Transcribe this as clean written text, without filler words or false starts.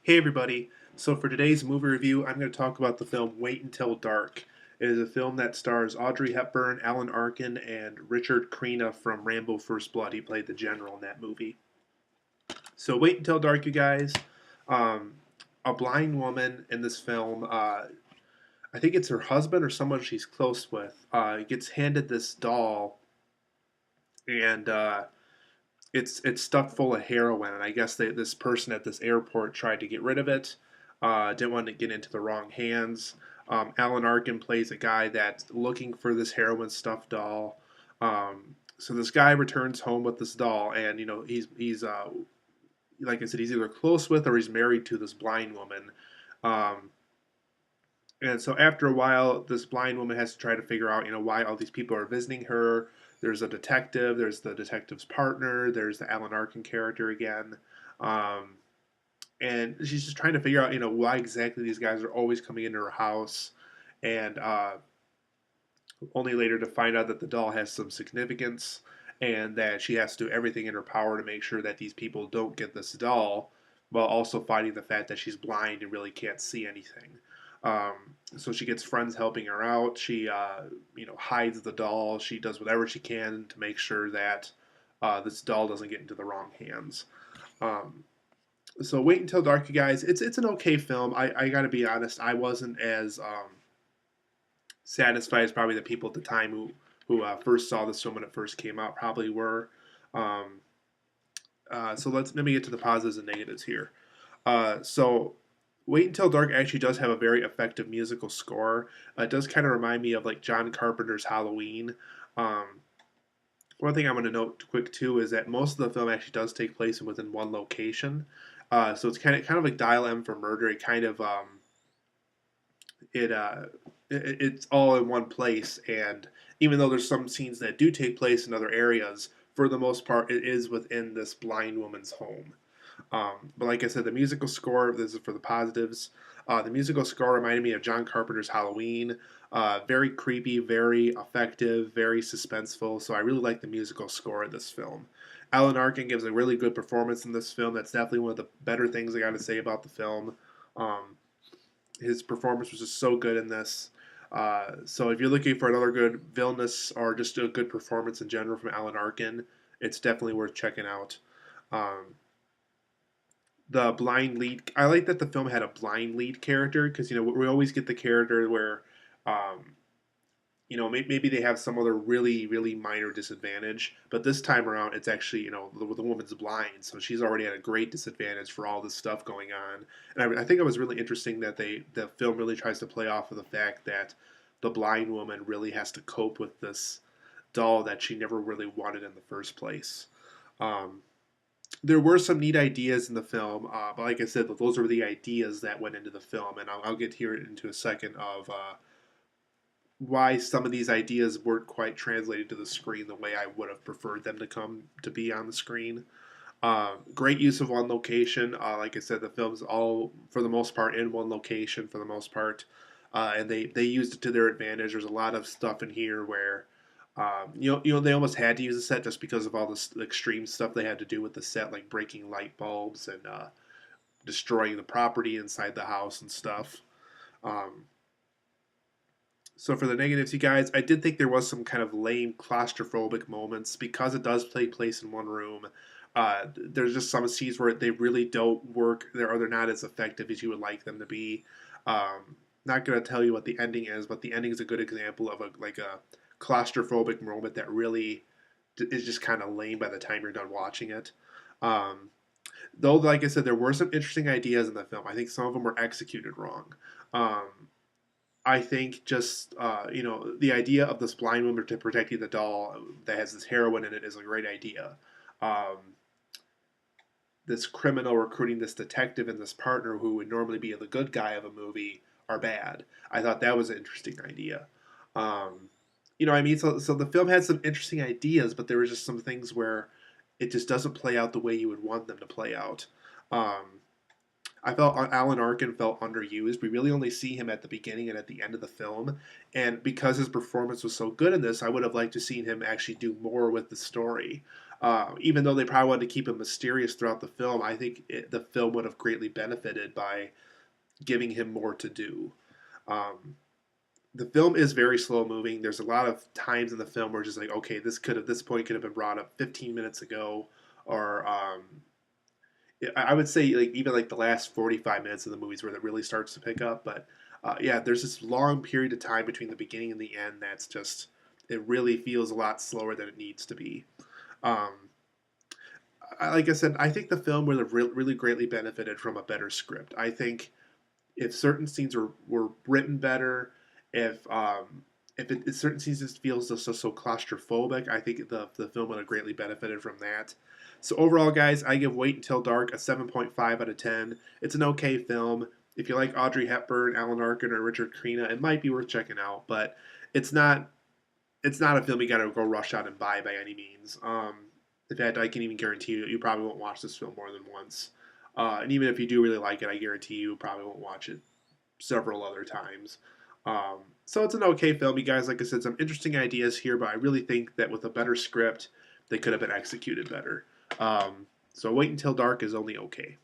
Hey everybody, so for today's movie review, I'm going to talk about the film Wait Until Dark. It is a film that stars Audrey Hepburn, Alan Arkin, and Richard Creena from Rambo First Blood. He played the general in that movie. So Wait Until Dark, you guys. Um, a blind woman in this film, I think it's her husband or someone she's close with, gets handed this doll, and it's stuffed full of heroin, and I guess this person at this airport tried to get rid of it. Didn't want to get into the wrong hands. Alan Arkin plays a guy that's looking for this heroin stuffed doll. So this guy returns home with this doll, and he's like I said, he's either close with or he's married to this blind woman. Um, and so after a while, this blind woman has to try to figure out, why all these people are visiting her. There's a detective. There's the detective's partner. There's the Alan Arkin character again, um, and she's just trying to figure out, why exactly these guys are always coming into her house, and only later to find out that the doll has some significance, and that she has to do everything in her power to make sure that these people don't get this doll, while also fighting the fact that she's blind and really can't see anything. So she gets friends helping her out. She, hides the doll. She does whatever she can to make sure that this doll doesn't get into the wrong hands. Um, so Wait Until Dark, you guys. It's an okay film. I got to be honest. I wasn't as satisfied as probably the people at the time who first saw this film when it first came out probably were. Um, so let me get to the positives and negatives here. So Wait Until Dark actually does have a very effective musical score. It does kind of remind me of like John Carpenter's Halloween. Um, One thing I'm going to note quick too is that most of the film actually does take place within one location. So it's kind of like Dial M for Murder. It kind of it it's all in one place, and even though there's some scenes that do take place in other areas, for the most part, it is within this blind woman's home. But like I said, the musical score, this is for the positives. The musical score reminded me of John Carpenter's Halloween. Very creepy, very effective, very suspenseful. So I really like the musical score of this film. Alan Arkin gives a really good performance in this film. That's definitely one of the better things I got to say about the film. Um, his performance was just so good in this. So if you're looking for another good villainous or just a good performance in general from Alan Arkin, it's definitely worth checking out. Um, the blind lead. I like that the film had a blind lead character because we always get the character where, um, maybe they have some other really really minor disadvantage, but this time around it's actually the woman's blind, so she's already at a great disadvantage for all this stuff going on. And I think it was really interesting that the film really tries to play off of the fact that the blind woman really has to cope with this doll that she never really wanted in the first place. Um, there were some neat ideas in the film, but like I said, those were the ideas that went into the film, and I'll get here into a second of why some of these ideas weren't quite translated to the screen the way I would have preferred them to come to be on the screen. Great use of one location. Like I said, the film's all for the most part in one location for the most part, and they used it to their advantage. There's a lot of stuff in here where they almost had to use the set just because of all this extreme stuff they had to do with the set, like breaking light bulbs and destroying the property inside the house and stuff. Um, so for the negatives, you guys, I did think there was some kind of lame claustrophobic moments because it does take place in one room. There's just some scenes where they really don't work, or they're not as effective as you would like them to be. Not going to tell you what the ending is, but the ending is a good example of a claustrophobic moment that really is just kind of lame by the time you're done watching it. Um, though, like I said, there were some interesting ideas in the film. I think some of them were executed wrong. I think just the idea of this blind woman to protecting the doll that has this heroin in it is a great idea. Um, this criminal recruiting this detective and this partner who would normally be the good guy of a movie are bad. I thought that was an interesting idea. Um, what I mean? So the film had some interesting ideas, but there were just some things where it just doesn't play out the way you would want them to play out. Um, I felt Alan Arkin felt underused. We really only see him at the beginning and at the end of the film, and because his performance was so good in this, I would have liked to seen him actually do more with the story. Even though they probably wanted to keep him mysterious throughout the film, I think the film would have greatly benefited by giving him more to do. Um, the film is very slow moving. There's a lot of times in the film where it's just like, okay, this point could have been brought up 15 minutes ago, or I would say like even like the last 45 minutes of the movies where it really starts to pick up. But yeah, there's this long period of time between the beginning and the end that's just it really feels a lot slower than it needs to be. Um, like I said, I think the film would have really greatly benefited from a better script. I think if certain scenes were written better, if certain scenes just feels so claustrophobic, I think the film would have greatly benefited from that. So overall, guys, I give Wait Until Dark a 7.5 out of 10. It's an okay film. If you like Audrey Hepburn, Alan Arkin, or Richard Creena, it might be worth checking out. But it's not it's not a film you got to go rush out and buy by any means. In fact, I can even guarantee you probably won't watch this film more than once. And even if you do really like it, I guarantee you probably won't watch it several other times. So it's an okay film, you guys. Like I said, some interesting ideas here, but I really think that with a better script, they could have been executed better. So Wait Until Dark is only okay.